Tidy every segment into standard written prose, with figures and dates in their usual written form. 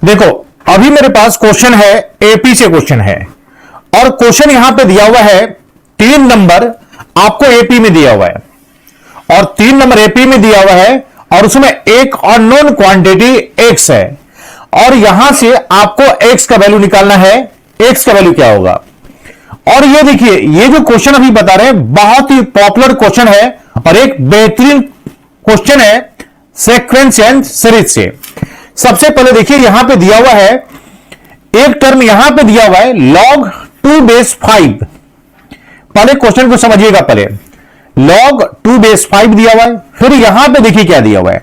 देखो अभी मेरे पास क्वेश्चन है, एपी से क्वेश्चन है और क्वेश्चन यहां पे दिया हुआ है 3 नंबर आपको एपी में दिया हुआ है और 3 नंबर एपी में दिया हुआ है और उसमें एक अननोन क्वांटिटी एक्स है और यहां से आपको एक्स का वैल्यू निकालना है। एक्स का वैल्यू क्या होगा? और ये देखिए, ये जो क्वेश्चन अभी बता रहे हैं बहुत ही पॉपुलर क्वेश्चन है और एक बेहतरीन क्वेश्चन है सीक्वेंस एंड सीरीज से। सबसे पहले देखिए यहां पे दिया हुआ है एक टर्म, यहां पे दिया हुआ है log 2 बेस 5। पहले क्वेश्चन को समझिएगा, पहले log 2 बेस 5 दिया हुआ है, फिर यहां पे देखिए क्या दिया हुआ है,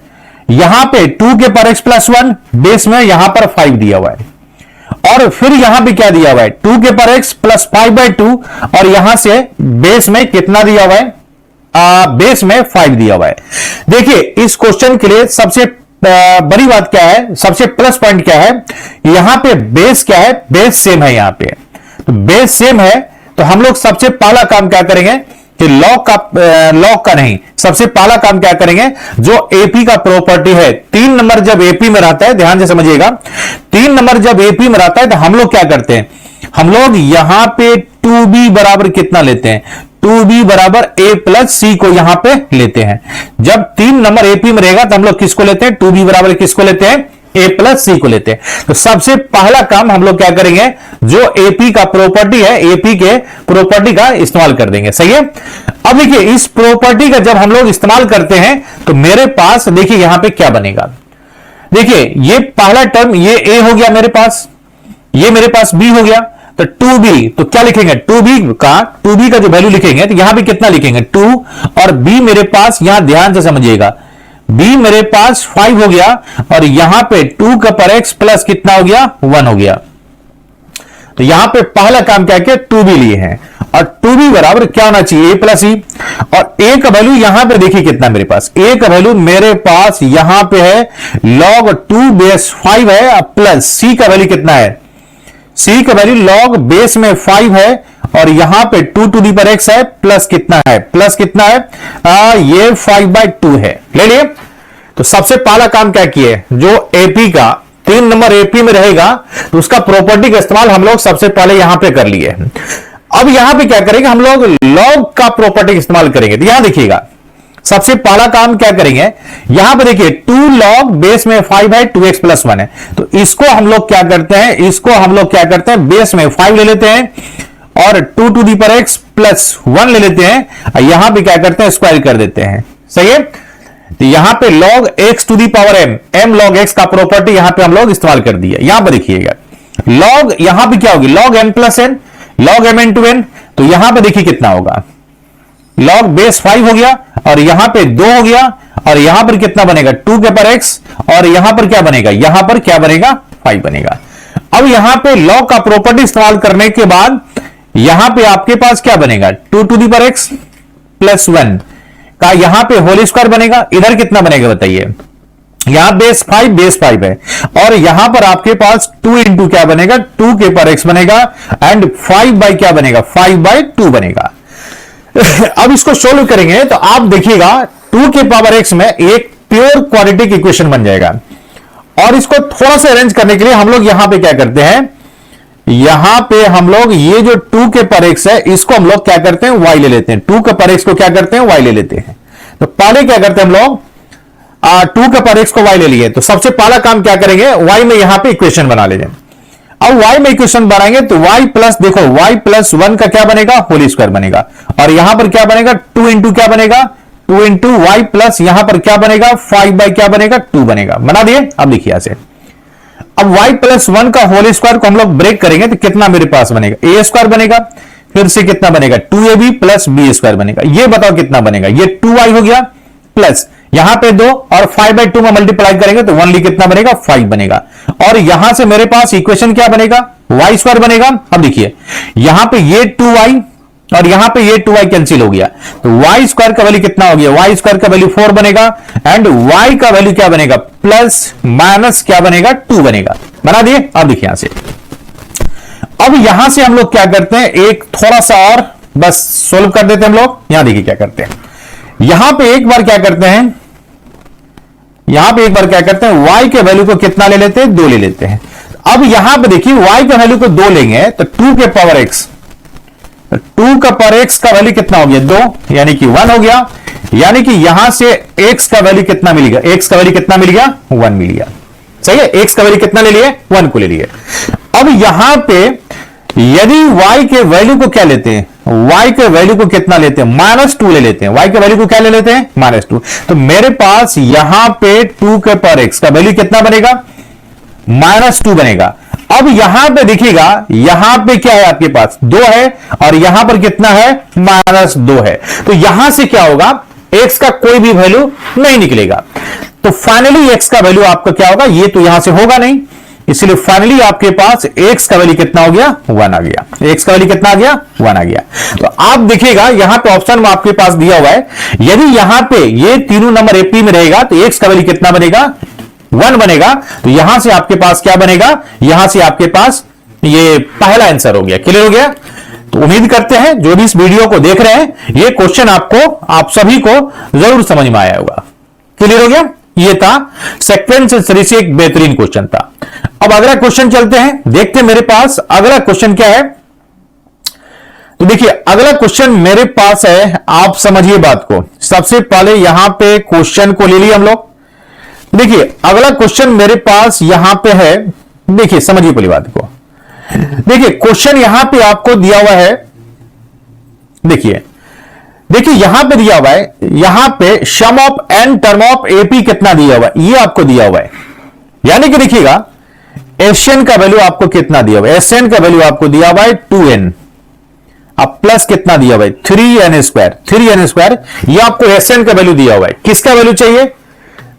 यहां पे 2 के पर x प्लस 1 बेस में यहां पर 5 दिया हुआ है और फिर यहां पे क्या दिया हुआ है 2 के पर x प्लस 5/2 और यहां से बेस में कितना दिया हुआ है, बेस में 5 दिया हुआ है। देखिए इस क्वेश्चन के लिए सबसे बड़ी बात क्या है, सबसे प्लस पॉइंट क्या है, यहां पे बेस क्या है, बेस सेम है। यहां पे तो बेस सेम है तो हम लोग सबसे पहला काम क्या करेंगे कि लॉग का नहीं, सबसे पहला काम क्या करेंगे, जो एपी का प्रॉपर्टी है 3 नंबर जब एपी में रहता है, ध्यान से समझिएगा, 3 नंबर जब एपी में रहता है तो हम लोग क्या करते हैं, हम लोग यहां पे 2b बराबर कितना लेते हैं, 2b बराबर a प्लस सी को यहां पे लेते हैं। जब 3 नंबर एपी में रहेगा तो हम लोग किसको लेते हैं, 2b बराबर किसको लेते हैं, a प्लस सी को लेते हैं। तो सबसे पहला काम हम लोग क्या करेंगे, जो एपी का प्रॉपर्टी है, एपी के प्रॉपर्टी का इस्तेमाल कर देंगे। सही है। अब देखिए इस प्रॉपर्टी का जब हम लोग इस्तेमाल करते हैं तो मेरे पास देखिए यहां पे क्या बनेगा, देखिए ये पहला टर्म ये a हो गया मेरे पास, ये मेरे पास b हो गया, तो 2b, तो क्या लिखेंगे 2b का जो वैल्यू लिखेंगे तो यहां भी कितना लिखेंगे 2 और b मेरे पास, यहां ध्यान से समझिएगा, b मेरे पास 5 हो गया और यहां पे 2 का पर x प्लस कितना हो गया 1 हो गया। तो यहां पे पहला काम क्या किया 2b लिए हैं और 2b बराबर क्या होना चाहिए a प्लस e और a का वैल्यू यहां पे देखिए कितना मेरे पास, a का वैल्यू मेरे पास यहां पे है log 2 बेस 5 है प्लस c का वैल्यू कितना है, c का वैल्यू log बेस में 5 है और यहां पे 2 टू दी पर x है प्लस कितना है, प्लस कितना है ये 5/2 है। ले लिए। तो सबसे पहला काम क्या किए, जो एपी का 3 नंबर एपी में रहेगा तो उसका प्रॉपर्टी का इस्तेमाल हम लोग सबसे पहले यहां पे कर लिए। अब यहां पे क्या करेंगे, हम लोग log का प्रॉपर्टी इस्तेमाल करेंगे। तो यहां देखिएगा सबसे पहला काम क्या करेंगे, यहां पे देखिए 2 log बेस में 5 है 2x प्लस 1 है, तो इसको हम लोग क्या करते हैं, इसको हम लोग क्या करते हैं बेस में 5 ले लेते हैं और 2 टू दी पर x प्लस 1 ले लेते हैं और यहां पे क्या करते हैं स्क्वायर कर देते हैं। सही है। तो यहां पे log x to the power m log x का प्रॉपर्टी यहां पे हम लोग इस्तेमाल कर दिया। यहां पर देखिएगा log, यहां पे क्या होगी log m plus n log m into n, तो यहां पे देखिए कितना होगा log बेस 5 हो गया और यहां पे 2 हो गया और यहां पर कितना बनेगा 2 के पर x और यहां पर क्या बनेगा, यहां पर क्या बनेगा 5 बनेगा। अब यहां पे log का प्रॉपर्टी इस्तेमाल करने के बाद यहां पे आपके पास क्या बनेगा 2 टू दी पर x प्लस 1 का यहां पे होल स्क्वायर बनेगा, इधर कितना बनेगा बताइए, यहां बेस 5 है और यहां पर आपके पास 2 इंटू क्या बनेगा 2 के पर x बनेगा एंड 5 बाई क्या बनेगा 5/2 बनेगा। अब इसको सोल्व करेंगे तो आप देखिएगा 2 के पावर x में एक प्योर क्वाड्रेटिक इक्वेशन बन जाएगा और इसको थोड़ा सा अरेंज करने के लिए हम लोग यहां पे क्या करते हैं, यहां पे हम लोग ये जो 2 के पर x है इसको हम लोग क्या करते हैं y ले लेते हैं, 2 के पर x को क्या करते हैं y ले लेते हैं। तो पहले क्या करते हैं हम लोग 2 के पर x को y ले लिए, तो सबसे पहला काम क्या करेंगे y में यहां पे इक्वेशन बना लेंगे। अब y में इक्वेशन बनाएंगे तो y प्लस, देखो y प्लस 1 का क्या बनेगा होल स्क्वायर बनेगा और यहां पर क्या बनेगा 2 इंटू क्या बनेगा 2 इंटू वाई प्लस यहां पर क्या बनेगा 5 बाई क्या बनेगा 2 बनेगा। बना दिए। अब देखिए यहां से अब y प्लस 1 का होल स्क्वायर को हम लोग ब्रेक करेंगे तो कितना मेरे पास बनेगा a स्क्वायर बनेगा, फिर से कितना बनेगा 2ab प्लस b स्क्वायर बनेगा। ये बताओ कितना बनेगा, ये 2y हो गया प्लस यहां पे 2 और 5/2 में मल्टीप्लाई करेंगे तो 1 कितना बनेगा 5 बनेगा और यहां से मेरे पास इक्वेशन क्या बनेगा y स्क्वायर बनेगा। अब देखिए यहां पे ये 2y और यहां पे ये 2y कैंसिल हो गया तो y स्क्वायर का वैल्यू कितना हो गया, y स्क्वायर का वैल्यू 4 बनेगा एंड y का वैल्यू क्या बनेगा प्लस माइनस क्या बनेगा 2 बनेगा। बना दिए। अब देखिए यहां से अब यहां से हम लोग क्या करते हैं एक थोड़ा सा और बस सोल्व कर देते हैं हम लोग। यहां देखिए क्या करते हैं, यहां पे एक बार क्या करते हैं यहां पे एक बार क्या करते हैं, y के वैल्यू को कितना ले लेते हैं, 2 ले लेते हैं। अब यहां पे देखिए y के वैल्यू को 2 लेंगे तो 2 के पावर x, 2 का पावर x का वैल्यू कितना हो गया, 2, यानी कि 1 हो गया। यानी कि यहां से x का वैल्यू कितना मिल गया, x का वैल्यू कितना मिल गया, 1 मिल गया। सही है, x का वैल्यू कितना ले लिए, 1 को ले लिए। अब यहां पे यदि y के वैल्यू को क्या लेते हैं, y के वैल्यू को कितना लेते हैं, -2 ले लेते हैं। y के वैल्यू को क्या ले लेते हैं, -2। तो मेरे पास यहां पे 2 के पावर x का वैल्यू कितना बनेगा, -2 बनेगा। अब यहां पे देखिएगा, यहां पे क्या है आपके पास, 2 है और यहां पर कितना है, -2 है। तो यहां से क्या होगा, x का कोई भी वैल्यू नहीं निकलेगा। तो फाइनली x का वैल्यू आपका क्या होगा, ये तो यहां से होगा नहीं, इसलिए फाइनली आपके पास x का वैल्यू कितना हो गया, 1 आ गया। x का वैल्यू कितना आ गया, 1 आ गया। तो आप देखिएगा यहां पे ऑप्शन में आपके पास दिया हुआ है, यदि यहां पे ये तीनों नंबर एपी में रहेगा तो x का वैल्यू कितना बनेगा, 1 बनेगा। तो यहां से आपके पास क्या बनेगा, यहां से आपके पास ये पहला आंसर हो गया। क्लियर हो गया। तो उम्मीद करते हैं जो भी इस वीडियो को देख रहे हैं ये क्वेश्चन आपको, आप सभी को जरूर समझ में आया होगा। क्लियर हो गया। ये था सीक्वेंस सीरीज से एक बेहतरीन क्वेश्चन था। अब अगला क्वेश्चन चलते हैं, देखते हैं मेरे पास अगला क्वेश्चन क्या है। तो देखिए अगला क्वेश्चन मेरे पास है, आप समझिए बात को। सबसे पहले यहां पे क्वेश्चन को ले लिए हम लोग। देखिए अगला क्वेश्चन मेरे पास यहां पे है, देखिए समझिए पहली बात को। देखिए क्वेश्चन यहां पे आपको दिया हुआ है, देखिए यहां पे दिया हुआ है, यहां पे sum of n term of AP कितना दिया हुआ है, ये आपको दिया हुआ है। यानी कि देखिएगा एसएन का वैल्यू आपको कितना दिया हुआ है, एसएन का वैल्यू आपको दिया हुआ है 2n, अब प्लस कितना दिया हुआ है, 3n स्क्वायर, 3n स्क्वायर, ये आपको एसएन का वैल्यू दिया हुआ है। किसका वैल्यू चाहिए,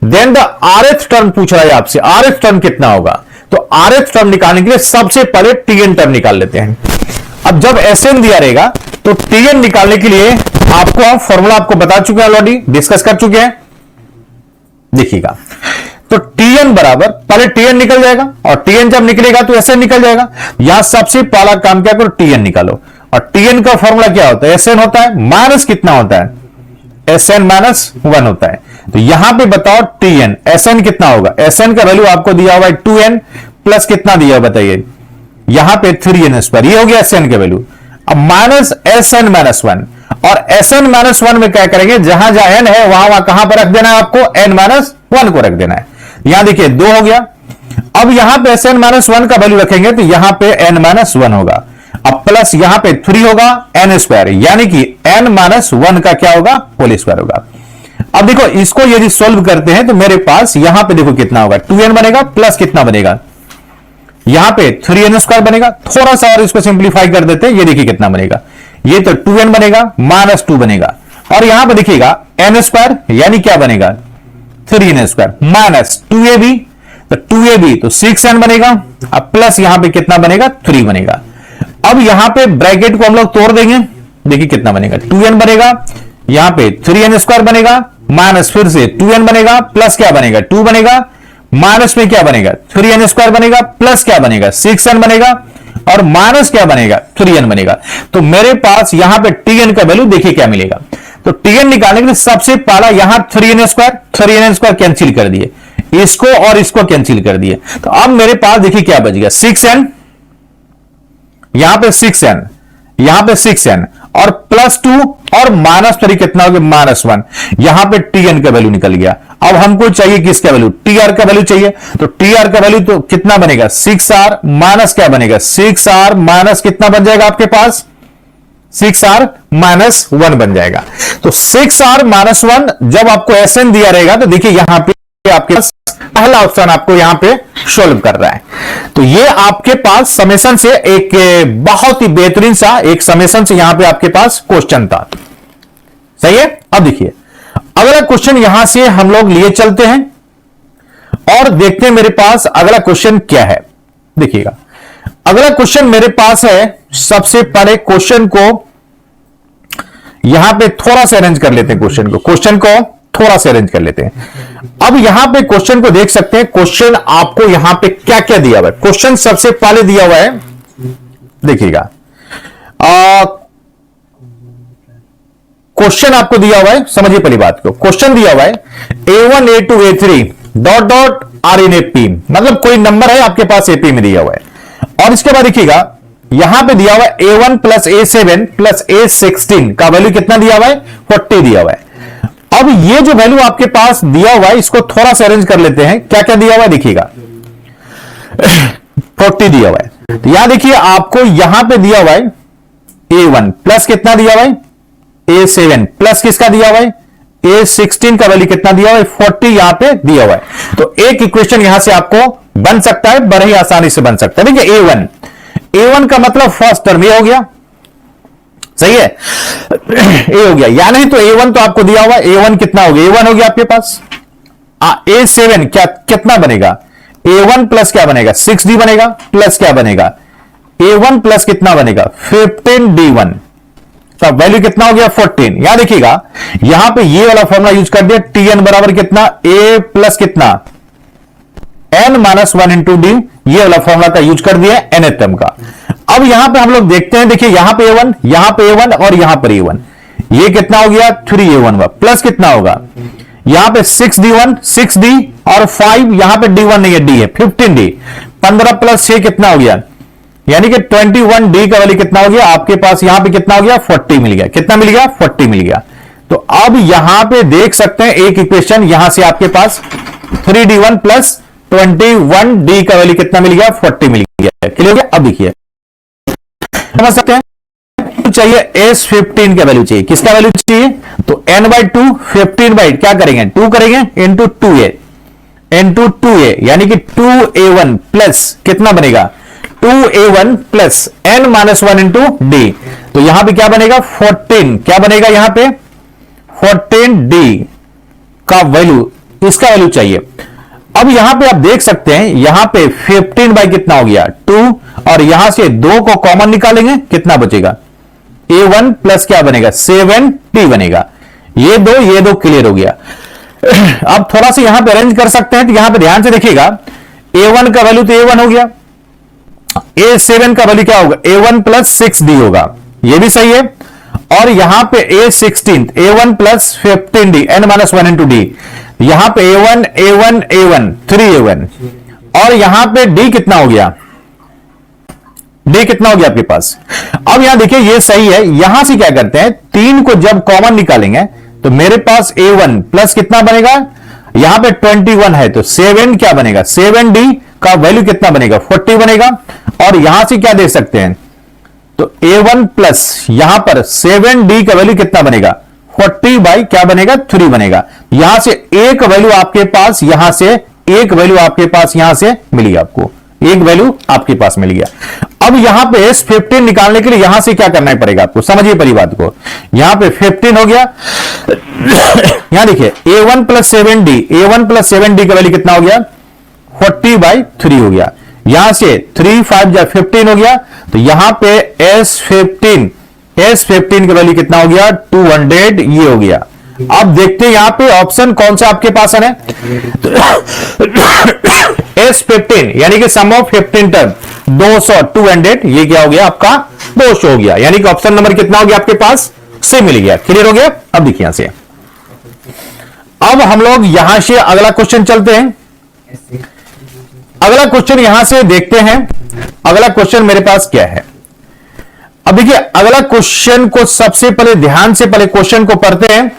देन द आरएथ टर्म पूछ रहा है आपसे, आरएथ टर्म कितना होगा। तो आरएथ टर्म निकालने के लिए सबसे पहले टीएन टर्म निकाल लेते हैं। अब जब एसएन दिया रहेगा तो टीएन निकालने के लिए आपको हम फॉर्मूला आपको बता चुके हैं, ऑलरेडी डिस्कस कर चुके हैं। देखिएगा तो टीएन बराबर, पहले टीएन निकल जाएगा और टीएन जब निकलेगा तो एसएन निकल जाएगा। यहां सबसे पहला काम क्या करो, टीएन निकालो। और टीएन का फॉर्मूला क्या होता है, एसएन होता है माइनस कितना होता है, एसएन -1 होता है। तो यहां पे बताओ टीएन, एसएन कितना होगा, एसएन का वैल्यू आपको दिया हुआ है 2n प्लस कितना दिया हुआ बताइए, यहां पे 3n स्क्वायर, ये हो गया एसएन का वैल्यू। अब माइनस एसएन -1, और एसएन -1 में क्या करेंगे, जहां जहां एन है वहां कहां पर रख देना है आपको, n-1 को रख देना है। यहां देखिए 2 हो गया। अब यहां पे एसएन -1 का वैल्यू रखेंगे तो यहां पे n-1 होगा। अब प्लस यहां पे 3 होगा n स्क्वायर, यानी कि n-1 का क्या होगा, होल स्क्वायर होगा। अब देखो इसको यदि सोल्व करते हैं तो मेरे पास यहां पे देखो कितना होगा, 2n बनेगा प्लस कितना बनेगा, यहां पे 3n स्क्वायर बनेगा। थोड़ा सा और इसको सिंप्लीफाई कर देते हैं, ये देखिए कितना बनेगा, ये तो 2n बनेगा -2 बनेगा। और यहां पर देखिएगा n स्क्वायर यानी क्या बनेगा, 3n स्क्वायर माइनस 2ab, तो 2ab तो 6n बनेगा। अब प्लस यहां पे कितना बनेगा, 3 बनेगा। अब यहां पे ब्रैकेट को हम लोग तोड़ देंगे, देखिए कितना बनेगा, 2n बनेगा, यहां पे 3n स्क्वायर बनेगा, माइनस फिर से 2n बनेगा, प्लस क्या बनेगा, 2 बनेगा, माइनस में क्या बनेगा, 3n स्क्वायर बनेगा, प्लस क्या बनेगा, 6n बनेगा, और माइनस क्या बनेगा, 3n बनेगा। तो मेरे पास यहां पे tn का वैल्यू देखिए क्या मिलेगा। तो tn निकालने के लिए सबसे पहला यहां 3n स्क्वायर कैंसिल कर दिए, इसको और इसको कैंसिल कर दिए। तो अब मेरे पास देखिए क्या बच गया, 6n, यहां पे 6n, यहां पे 6n और +2 और -3 कितना हो गया, -1। यहां पे tn का वैल्यू निकल गया। अब हमको चाहिए किसका वैल्यू, tr का वैल्यू चाहिए। तो tr का वैल्यू तो कितना बनेगा, 6r माइनस क्या बनेगा, 6r माइनस कितना बन जाएगा आपके पास, 6r -1 बन जाएगा। तो 6r -1 जब आपको एसएन दिया रहेगा तो देखिए यहां पे आपके पास पहला ऑप्शन आपको यहां पे सॉल्व कर रहा है। तो ये आपके पास समेशन से एक बहुत ही बेहतरीन सा एक समेशन से यहां पे आपके पास क्वेश्चन था। सही है। अब देखिए अगला क्वेश्चन यहां से हम लोग लिए चलते हैं और देखते हैं मेरे पास अगला क्वेश्चन क्या है। देखिएगा अगला क्वेश्चन मेरे पास है, सबसे पहले क्वेश्चन को यहां पे थोड़ा सा अरेंज कर लेते हैं, क्वेश्चन को थोड़ा सा अरेंज कर लेते हैं। अब यहां पे क्वेश्चन को देख सकते हैं, क्वेश्चन आपको यहां पे क्या क्या दिया हुआ है। क्वेश्चन सबसे पहले दिया हुआ है, देखिएगा क्वेश्चन आपको दिया हुआ है, समझिए पहली बात को, क्वेश्चन दिया हुआ है A1 A2 A3 dot dot are in AP, मतलब कोई नंबर है आपके पास एपी में दिया हुआ है। और इसके बाद देखिएगा यहां पे दिया हुआ है A1 plus A7 plus A16 का वैल्यू कितना दिया हुआ है, 40 दिया हुआ है। अब ये जो वैल्यू आपके पास दिया हुआ है इसको थोड़ा सा अरेंज कर लेते हैं, क्या क्या दिया हुआ है देखिएगा 40 दिया हुआ है। तो यहां देखिए आपको यहां पे दिया हुआ है A1 प्लस कितना दिया हुआ है A7 प्लस किसका दिया हुआ है A16 का वैल्यू कितना दिया हुआ है 40 यहां पे दिया हुआ है। तो एक इक्वेशन यहां से आपको बन सकता है, बड़े ही आसानी से बन सकता है। देखिए A1 का मतलब फर्स्ट टर्म ये हो गया, सही है ए हो गया, या नहीं तो A1 तो आपको दिया हुआ A1 कितना हो गया, A1 हो गया आपके पास। A7 क्या कितना बनेगा, A1 प्लस क्या बनेगा 6D बनेगा, प्लस क्या बनेगा A1 प्लस कितना बनेगा 15D1 का वैल्यू कितना हो गया 14। यहां देखिएगा यहां पे ये वाला फॉर्मूला यूज कर दिया, Tn बराबर कितना A प्लस कितना n-1 इंटू डी, ये वाला फॉर्मूला का यूज कर दिया nth टर्म का। अब यहां पे हम लोग देखते हैं, देखिए यहां पे A1, यहां पे A1 और यहां पर A1, ये कितना हो गया 3A1 का प्लस कितना होगा यहां पे 6D1 6D और 5 यहां पे D1 नहीं है, D है 15D, 15 प्लस 6 कितना हो गया, यानी कि 21D का वैल्यू कितना हो गया आपके पास, यहां पे कितना हो गया 40 मिल गया, कितना मिल गया 40 मिल गया। तो अब यहां पे देख सकते हैं एक इक्वेशन यहां से आपके पास 3D1 प्लस 21D का वैल्यू कितना मिल गया 40 मिल गया, क्लियर हो गया। अब देखिए समझ सकते हैं, चाहिए S15 का वैल्यू चाहिए, किसका वैल्यू चाहिए, तो n/2 15 क्या करेंगे 2 करेंगे इंटू 2a यानी कि 2A1 प्लस कितना बनेगा 2A1 plus n-1 into D, तो यहां पे क्या बनेगा 14, क्या बनेगा यहां पे 14D का वैल्यू, इसका वैल्यू चाहिए। अब यहां पे आप देख सकते हैं यहां पे 15 बाई कितना हो गया 2, और यहां से 2 को कॉमन निकालेंगे कितना बचेगा A1 प्लस क्या बनेगा 7D बनेगा, ये दो क्लियर हो गया। अब थोड़ा सा यहां पे अरेंज कर सकते हैं, तो यहां पे ध्यान से देखिएगा A1 का वैल्यू तो A1 हो गया, A7 का वैल्यू क्या होगा A1 प्लस 6D होगा, ये भी सही है। और यहां पे A16 A1 plus 15D n-1 into D, यहां पे A1 3A1 और यहां पे D कितना हो गया, D कितना हो गया आपके पास। अब यहां देखिए ये सही है, यहां से क्या करते हैं 3 को जब कॉमन निकालेंगे तो मेरे पास A1 प्लस कितना बनेगा, यहां पे 21 है तो 7 क्या बनेगा 7D का वैल्यू कितना बनेगा 40 बनेगा। और यहां से क्या देख सकते हैं, तो A1 प्लस यहां पर 7D का वैल्यू कितना बनेगा 40 बाई क्या बनेगा 3 बनेगा। यहां से एक वैल्यू आपके पास, यहां से एक वैल्यू आपके पास यहां से मिली, आपको एक वैल्यू आपके पास मिल गया। अब यहां पे S15 निकालने के लिए यहां से क्या करना पड़ेगा आपको, समझिए पहली बात को, यहां पे 15 हो गया यहां देखिए A1 प्लस 7D का वैल्यू कितना हो गया 40 बाई 3 हो गया। यहां से 3 5 या 15 हो गया, तो यहां पे S15 का वैल्यू कितना हो गया 200, ये हो गया। अब देखते हैं यहां पे ऑप्शन कौन सा आपके पास है S15 यानी कि सम ऑफ 15 टर्म 200 200, ये क्या हो गया आपका 200 हो गया, यानी कि ऑप्शन नंबर कितना हो गया आपके पास से मिल गया, क्लियर हो गया। अब देखिए यहां से अब हम लोग यहां से अगला क्वेश्चन चलते हैं, अगला क्वेश्चन यहां से देखते हैं। अगला क्वेश्चन मेरे पास क्या है, अब देखिए अगला क्वेश्चन को सबसे पहले ध्यान से पहले क्वेश्चन को पढ़ते हैं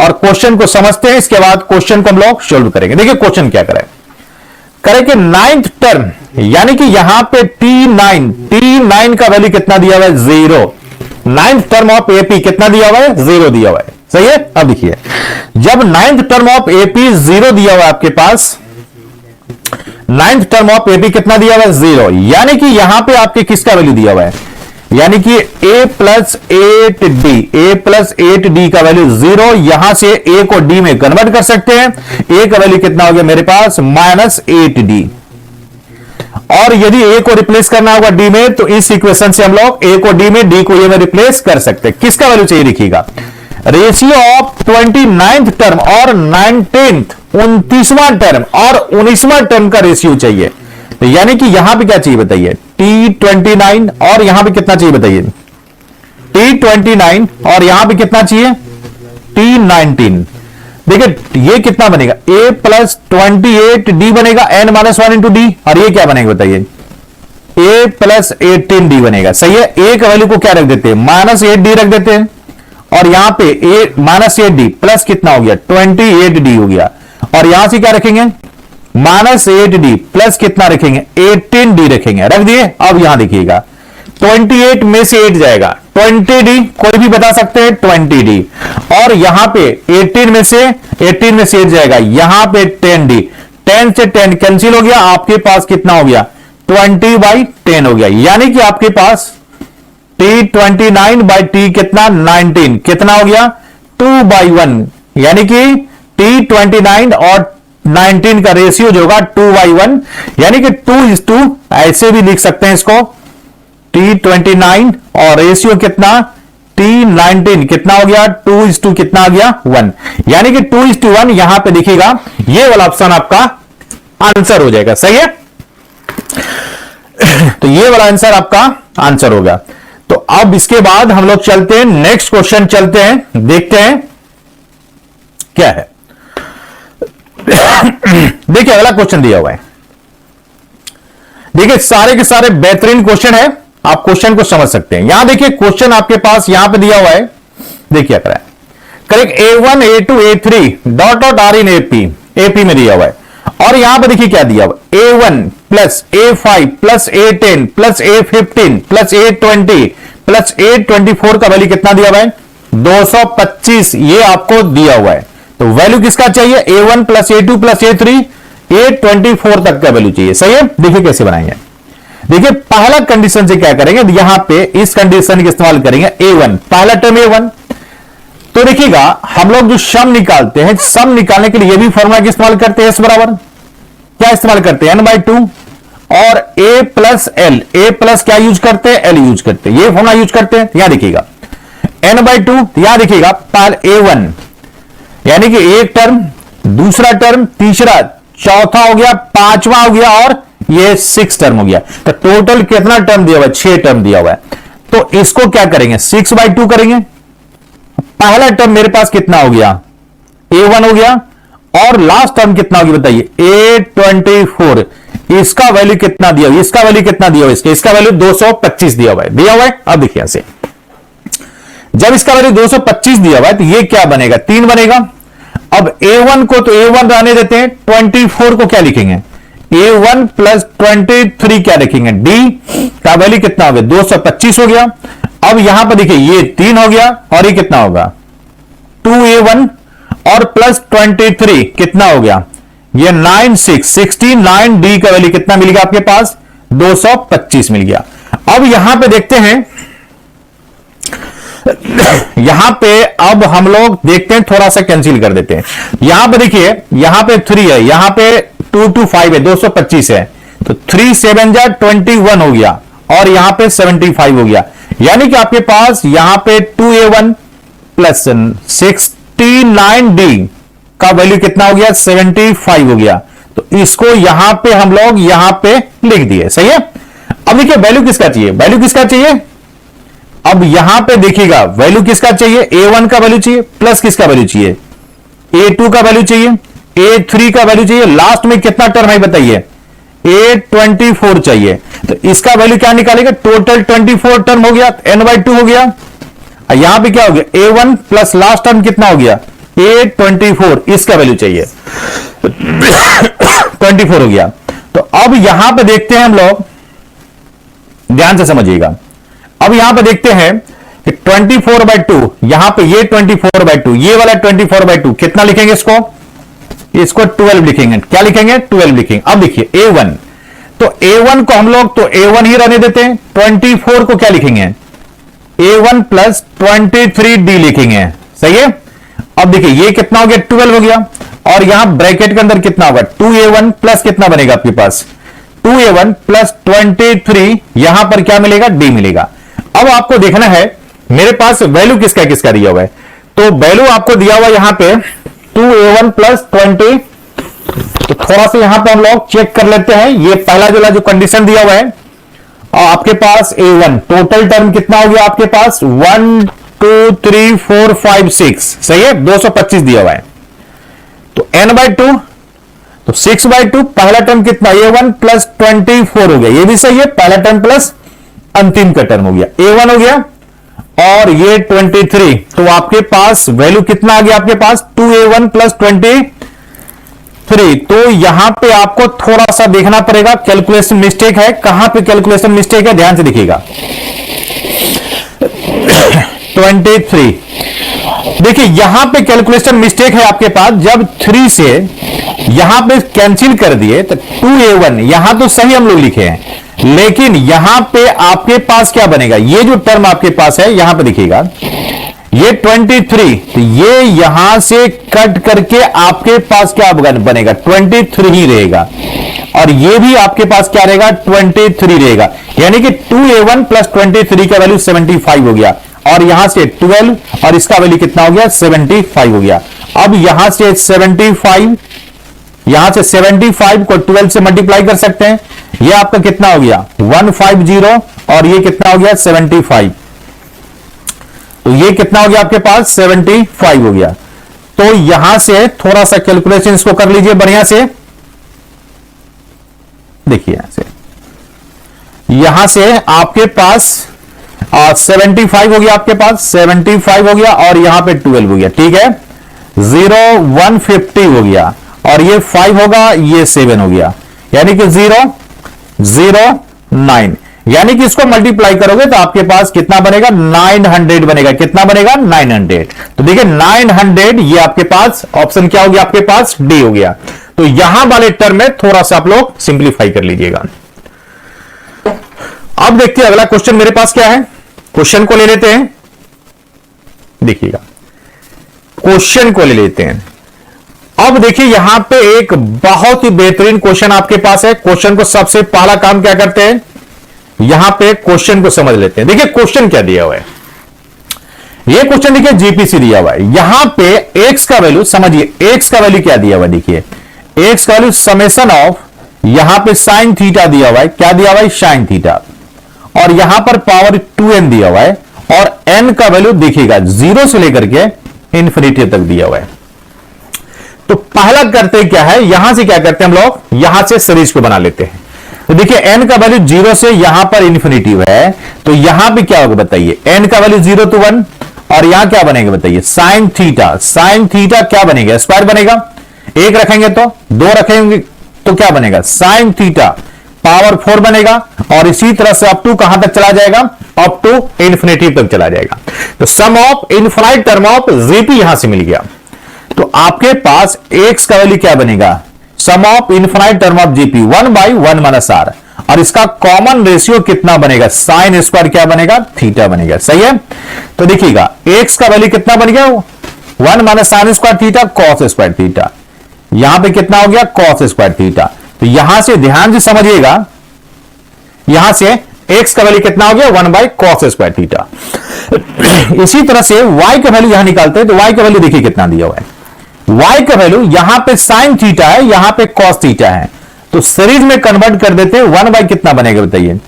और क्वेश्चन को समझते हैं, इसके बाद क्वेश्चन को हम लोग सोल्व करेंगे। देखिए क्वेश्चन क्या करें कि 9th टर्म यानी कि यहां पे T9 का वैल्यू कितना दिया हुआ है 0, 9th टर्म ऑफ AP कितना दिया हुआ है 0 दिया हुआ है, सही है। अब देखिए जब 9th टर्म ऑफ AP 0 दिया हुआ है आपके पास, 9th टर्म ऑफ AP कितना दिया हुआ है 0, यानी कि यहां पे आपके किसका वैल्यू दिया हुआ है, यानी कि A प्लस 8D का वैल्यू 0, यहां से A को D में कन्वर्ट कर सकते हैं। A का वैल्यू कितना हो गया मेरे पास -8D, और यदि A को रिप्लेस करना होगा D में, तो इस इक्वेशन से हम लोग A को D में D को A में रिप्लेस कर सकते हैं। किसका वैल्यू चाहिए देखिएगा, रेशियो ऑफ 29th टर्म और 29वां टर्म और 19वां टर्म का रेशियो चाहिए, तो यानी कि यहां पे क्या चाहिए बताइए T29 और यहां पे कितना चाहिए बताइए T29 और यहां पे कितना चाहिए T19, देखिए ये कितना बनेगा, a प्लस 28d बनेगा, n माइनस 1 इंटू डी, और ये क्या बनेगा बताइए, a प्लस 18d बनेगा। सही है, a का वैल्यू को क्या रख देते हैं, माइनस 8d रख देते हैं, और यहां पे a माइनस 8d प्लस कितना हो गया 28d हो गया, और यहां से क्या रखेंगे माइनस 8d प्लस कितना रखेंगे 18d रखेंगे, रख दिए। अब यहां देखिएगा 28 में से 8 जाएगा 20d, कोई भी बता सकते हैं 20d, और यहां पे 18 में से 8 जाएगा, यहां पे 10d, 10 से 10 कैंसिल हो गया, आपके पास कितना हो गया 20/10 हो गया, यानी कि आपके पास t29/t कितना 19, कितना हो गया 2/1, यानी कि t29 और 19 का रेशियो जो होगा 2/1, यानी कि 2:2, ऐसे भी लिख सकते हैं इसको, t29 और रेशियो कितना t19 कितना हो गया 2:2, कितना आ गया 1, यानी कि 2:1 यहां पे देखिएगा, ये वाला ऑप्शन आपका आंसर हो जाएगा। सही है, तो ये वाला आंसर आपका आंसर होगा। तो अब इसके बाद हम लोग चलते हैं नेक्स्ट क्वेश्चन, चलते हैं देखते हैं क्या है। देखिए अगला क्वेश्चन दिया हुआ है, देखिए सारे के सारे बेहतरीन क्वेश्चन है, आप क्वेश्चन को समझ सकते हैं। यहां देखिए क्वेश्चन आपके पास यहां पे दिया हुआ है, देखिए क्या correct a1 a2 a3 dot dot are in AP में दिया हुआ है, और यहां पे देखिए क्या दिया हुआ a1 plus a5 plus a10 plus a15 plus a20 plus a24 का वैल्यू कितना दिया हुआ है 225, ये आपको दिया हुआ है। तो वैल्यू किसका चाहिए a1 plus a2 plus a3 a24 तक का वैल्यू चाहिए। सही है, देखिए कैसे बनाएंगे। देखिए पहला कंडीशन से क्या करेंगे, यहां पे इस कंडीशन का इस्तेमाल करेंगे a1, पहला टर्म a1। तो देखिएगा हम लोग जो सम निकालते हैं, सम निकालने के लिए भी फॉर्मूला का इस्तेमाल करते हैं, s बराबर क्या इस्तेमाल करते हैं n/2, और a plus L, a plus क्या यूज करते हैं l यूज करते हैं, ये फॉर्मूला यूज करते हैं। यहां देखिएगा n/2, यहां देखिएगा a1 यानी कि एक टर्म, दूसरा टर्म, तीसरा, चौथा हो गया, पांचवा हो गया, और ये 6 टर्म हो गया। तो टोटल कितना टर्म दिया हुआ है 6 टर्म दिया हुआ है। तो इसको क्या करेंगे 6/2 करेंगे। पहला टर्म मेरे पास कितना हो गया a1 हो गया, और लास्ट टर्म कितना होगी बताइए a24, इसका वैल्यू कितना दिया हुआ, इसका वैल्यू कितना दिया हुआ, इसका वैल्यू 225 दिया हुआ है, दिया हुआ है। अब देखिए ऐसे जब इसका वैल्यू 225 दिया हुआ है तो ये क्या बनेगा 3 बनेगा। अब a1 को तो a1 रहने देते हैं, 24 को क्या लिखेंगे a1 प्लस 23 क्या लिखेंगे d का वैल्यू कितना हो गया 225 हो गया। अब यहां पर देखिए ये 3 हो गया, और ये कितना होगा 2a1 और प्लस 23 कितना हो गया ये 69 d का वैल्यू कितना मिल गया आपके पास 225 मिल गया। अब यहां पे देखते हैं, यहां पे अब हम लोग देखते हैं, थोड़ा सा कैंसिल कर देते हैं। यहां पे देखिए यहां पे 3 है, यहां पे 2 2 5 है, 225 है, तो 3 7 जा 21 हो गया, और यहां पे 75 हो गया, यानी कि आपके पास यहां पे 2a1 प्लस 69d का वैल्यू कितना हो गया 75 हो गया। तो इसको यहां पे हम लोग यहां पे लिख दिए। सही है, अब देखिए वैल्यू किसका चाहिए, वैल्यू किसका चाहिए, अब यहां पे देखिएगा वैल्यू किसका चाहिए a1 का वैल्यू चाहिए, प्लस किसका वैल्यू चाहिए a2 का वैल्यू चाहिए, a3 का वैल्यू चाहिए, लास्ट में कितना टर्म है बताइए a24 चाहिए। तो इसका वैल्यू क्या निकालेगा टोटल 24 टर्म हो गया, n/2 हो गया। यहां पे क्या हो गया a1 प्लस लास्ट टर्म कितना हो गया a24, इसका वैल्यू चाहिए 24 हो गया। तो अब यहां पे देखते हैं हम लोग, ध्यान से समझिएगा, अब यहां पे देखते हैं कि 24/2, यहां पे ये 24/2, ये वाला 24/2 कितना लिखेंगे इसको 12 लिखेंगे, क्या लिखेंगे 12 लिखेंगे। अब देखिए a1, तो a1 को हम लोग तो a1 ही रहने देते हैं, 24 को क्या लिखेंगे a1 प्लस 23d लिखेंगे। सही है, अब देखिए ये कितना हो गया 12 हो गया, और यहां ब्रैकेट के अंदर कितना होगा 2a1 प्लस कितना बनेगा आपके पास 2a1 प्लस 23, यहां पर क्या मिलेगा d मिलेगा। अब आपको देखना है मेरे पास वैल्यू किसका किसका दिया हुआ है, तो वैल्यू आपको दिया हुआ यहां पे 2a1 प्लस 20। तो थोड़ा सा यहां पे हम लोग चेक कर लेते हैं, ये पहला जो कंडीशन दिया हुआ है, और आपके पास a1 टोटल टर्म कितना हो गया आपके पास 1 2 3 4 5 6, सही है 225 दिया हुआ है। तो n/2, तो 6/2, पहला टर्म कितना a1 प्लस 24 हो गया, ये भी सही है, पहला टर्म प्लस अंतिम का टर्म हो गया, a1 हो गया और ये 23, तो आपके पास वैल्यू कितना आ गया, आपके पास 2a1 प्लस 23। तो यहां पे आपको थोड़ा सा देखना पड़ेगा, कैलकुलेशन मिस्टेक है, कहां पे कैलकुलेशन मिस्टेक है ध्यान से देखिएगा। 23, देखिए यहां पे कैलकुलेशन मिस्टेक है आपके पास, जब 3 से यहां पे कैंसिल कर दिए तो 2a1 यहां तो सही हम लोग लिखे हैं, लेकिन यहां पे आपके पास क्या बनेगा, ये जो टर्म आपके पास है यहां पे देखिएगा, ये 23, तो ये यहां से कट करके आपके पास क्या बनेगा, 23 ही रहेगा, और ये भी आपके पास क्या रहेगा, 23 रहेगा, यानी कि 2a1 प्लस 23 का वैल्यू 75 हो गया, और यहां से 12 और इसका वैल्यू कितना हो गया, 75 हो गया। अब यहां से 75, यहां से 75 को 12 से मल्टीप्लाई कर सकते हैं, ये आपका कितना हो गया 150, और ये कितना हो गया 75, तो ये कितना हो गया आपके पास 75 हो गया। तो यहां से थोड़ा सा कैलकुलेशन इसको कर लीजिए बढ़िया से, देखिए यहां से आपके पास 75 हो गया, आपके पास 75 हो गया, और यहां पे 12 हो गया, ठीक है, 0 150 हो गया, और ये 5 होगा, ये 7 हो गया, यानी कि 0 0 9, यानी कि इसको मल्टीप्लाई करोगे तो आपके पास कितना बनेगा, 900 बनेगा, कितना बनेगा 900। तो देखिए 900, ये आपके पास ऑप्शन क्या हो गया, आपके पास डी हो गया। तो यहां वाले टर्म में थोड़ा सा आप लोग सिंप्लीफाई कर लीजिएगा। अब देखते हैं अगला क्वेश्चन मेरे पास क्या है, क्वेश्चन को ले लेते हैं, देखिएगा क्वेश्चन को ले लेते हैं। अब देखिए यहां पे एक बहुत ही बेहतरीन क्वेश्चन आपके पास है। क्वेश्चन को सबसे पहला काम क्या करते हैं, यहां पे क्वेश्चन को समझ लेते हैं। देखिए क्वेश्चन क्या दिया हुआ है, ये क्वेश्चन देखिए जीपीसी दिया हुआ है, यहां पे एक्स का वैल्यू समझिए, एक्स का वैल्यू क्या दिया हुआ है, देखिए एक्स का वैल्यू समेशन ऑफ, यहां पे साइन थीटा दिया हुआ है, क्या दिया हुआ है साइन थीटा, और यहां पर पावर 2n दिया हुआ है, और n का वैल्यू देखिएगा 0 से लेकर के इंफिनिटी तक दिया हुआ है। तो पहला करते क्या है, यहां से क्या करते हैं हम लोग, यहां से सीरीज को बना लेते हैं। तो देखिए n का वैल्यू 0 से यहां पर इंफिनिटी है, तो यहां पे क्या होगा बताइए, n का वैल्यू 0 to 1, और यहां क्या बनेगा बताइए साइन थीटा, साइन थीटा क्या बनेगा स्क्वायर बनेगा, एक रखेंगे तो, दो रखेंगे तो क्या बनेगा साइन थीटा पावर 4 बनेगा, और इसी तरह से अप टू कहां तक चला जाएगा, अप टू इंफिनिटी तक चला जाएगा। तो sum of infinite term of GP यहां से मिल गया, तो आपके पास एक्स का वैल्यू क्या बनेगा, sum of infinite term of GP 1/1 minus R, और इसका कॉमन रेशियो कितना बनेगा, साइन स्क्वायर क्या बनेगा थीटा बनेगा, सही है। तो देखिएगा एक्स का वैल्यू कितना बन गया 1 minus sign square theta cos square theta, यहां पे कितना हो गया कॉस स्क्वायर थीटा। तो यहां से ध्यान से समझिएगा, यहां से एक्स का वैल्यू कितना हो गया 1/cos स्क्वायर थीटा। इसी तरह से y का वैल्यू यहां निकालते हैं, तो y का वैल्यू देखिए कितना दिया हुआ है, y का वैल्यू यहां पे साइन थीटा है, यहां पे cos थीटा है, तो सीरीज में कन्वर्ट कर देते हैं, 1 कितना बनेगा बताइए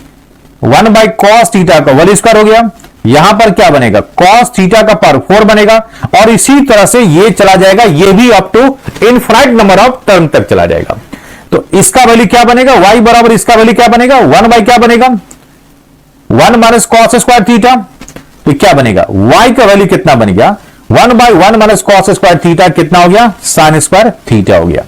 1/cos थीटा का होल स्क्वायर हो गया, यहां पर क्या बनेगा cos थीटा का पावर 4 बनेगा, और इसी तरह से ये चला जाएगा, ये भी up to infinite number of term तक चला जाएगा। तो इसका वैल्यू क्या बनेगा y बराबर इसका वैल्यू क्या बनेगा 1 क्या बनेगा 1 माइनस कॉस स्क्वायर थीटा, तो क्या बनेगा y का वैल्यू कितना बन गया 1/1 माइनस कॉस स्क्वायर थीटा कितना हो गया साइन स्क्वायर थीटा हो गया।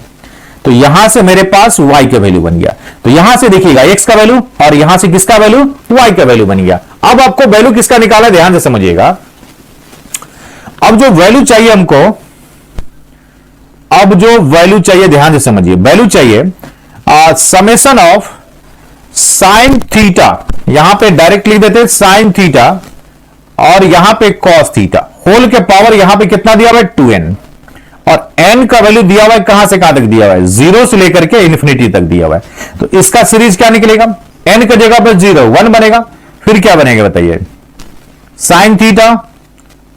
तो यहां से मेरे पास y का वैल्यू बन गया, तो यहां से देखिएगा x का वैल्यू, और यहां से किसका वैल्यू y का वैल्यू बन गया। अब आपको वैल्यू किसका निकाला ध्यान से समझिएगा, अब जो वैल्यू चाहिए हमको, अब जो वैल्यू चाहिए ध्यान से समझिए, वैल्यू चाहिए समेशन ऑफ साइन थीटा, यहां पे डायरेक्ट लिख देते साइन थीटा, और यहां पे कॉस थीटा होल के पावर यहां पे कितना दिया हुआ है 2n, और n का वैल्यू दिया हुआ है कहां से कहां तक दिया हुआ है 0 से लेकर के इंफिनिटी तक दिया हुआ है। तो इसका सीरीज क्या निकलेगा, n की जगह पर 0 1 बनेगा, फिर क्या बनेगा बताइए साइन थीटा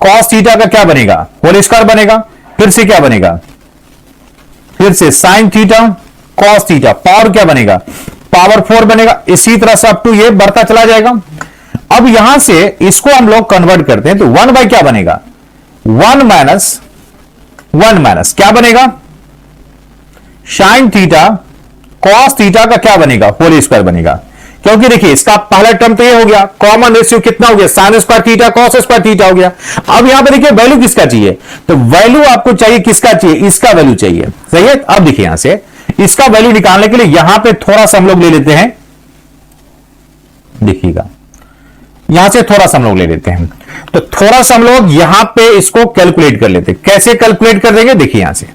कॉस थीटा का क्या बनेगा होल स्क्वायर बनेगा, फिर से क्या बनेगा फिर से sine theta cos theta power क्या बनेगा पावर 4 बनेगा, इसी तरह से अप टू ये बढ़ता चला जाएगा। अब यहां से इसको हम लोग कन्वर्ट करते हैं, तो 1 क्या बनेगा 1 माइनस क्या बनेगा साइन थीटा कॉस थीटा का क्या बनेगा, होल स्क्वायर बनेगा। क्योंकि देखिए इसका पहला टर्म तो ये हो गया, कॉमन रेशियो कितना हो गया, sign square theta cos square theta हो गया। अब यहां पे देखिए वैल्यू किसका चाहिए, तो वैल्यू आपको चाहिए किसका चाहिए, इसका वैल्यू चाहिए, सही है। अब देखिए यहां से इसका वैल्यू निकालने के लिए यहां पे थोड़ा सा हम लोग ले लेते हैं, देखिएगा यहां से थोड़ा सा हम लोग ले लेते हैं, तो थोड़ा सा हम लोग यहां पे इसको कैलकुलेट कर लेते हैं। कैसे कैलकुलेट कर देंगे, देखिए यहां से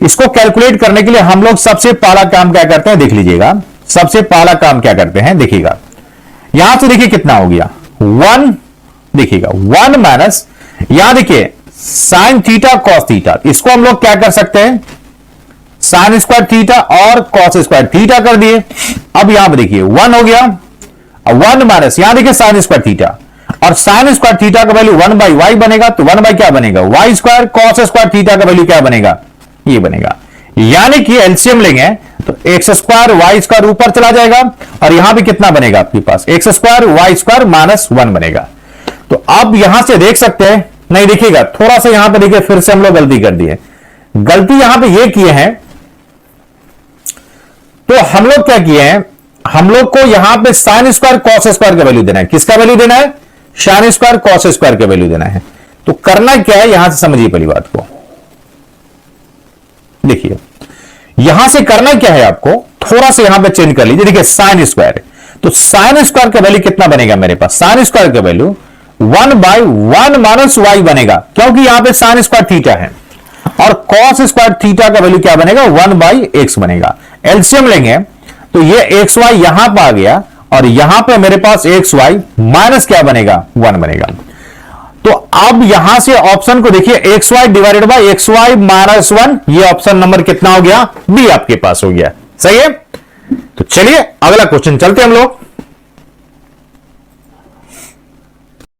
इसको कैलकुलेट करने के लिए हम लोग सबसे पहला काम क्या करते हैं, देख लीजिएगा सबसे पहला काम क्या करते हैं, देखिएगा यहां से देखिए कितना हो गया 1, देखिएगा 1 माइनस यहां देखिए साइन थीटा कॉस थीटा, इसको हम लोग क्या कर सकते हैं, साइन स्क्वायर थीटा और कॉस स्क्वायर थीटा कर दिए। अब यहां पर देखिए 1 हो गया, 1 माइनस यहां देखिए साइन स्क्वायर थीटा, और साइन स्क्वायर थीटा का वैल्यू 1 बाई वाई बनेगा, तो 1 बाई क्या बनेगा Y square, cos square theta का वैल्यू क्या बनेगा, ये बनेगा। यानी कि एलसीएम लेंगे तो एक्स स्क्वायर वाई स्क्वायर ऊपर चला जाएगा, और यहां भी कितना बनेगा आपके पास, X square Y square minus 1 बनेगा। तो अब यहां से देख सकते हैं, नहीं देखिएगा थोड़ा सा यहां पे देखिए फिर से हम लोग गलती कर दिए, गलती यहां पे ये किए हैं, तो हम लोग क्या किए हैं, हम लोग को यहां पे साइन स्क्वायर कॉस स्क्वायर का वैल्यू देना है, किसका वैल्यू देना है, साइन स्क्वायर कॉस स्क्वायर का वैल्यू देना है। तो करना क्या है, यहां से समझिए पहली बात को, देखिए यहां से करना क्या है आपको, थोड़ा सा यहां पे चेंज कर लीजिए, देखिए साइन स्क्वायर, तो साइन स्क्वायर का वैल्यू कितना बनेगा मेरे पास, साइन स्क्वायर का वैल्यू 1 बाई 1 माइनस वाई बनेगा, क्योंकि यहां पे साइन स्क्वायर थीटा है, और कॉस स्क्वायर थीटा का वैल्यू क्या बनेगा 1 बाई एक्स बनेगा। एलसीएम लेंगे तो ये एक्स वाई यहां पर आ गया, और यहां पे मेरे पास एक्स वाई माइनस क्या बनेगा 1 बनेगा। तो अब यहां से ऑप्शन को देखिए X Y divided by X Y minus 1, ये ऑप्शन नंबर कितना हो गया, बी आपके पास हो गया, सही है। तो चलिए अगला क्वेश्चन चलते हैं हम लोग।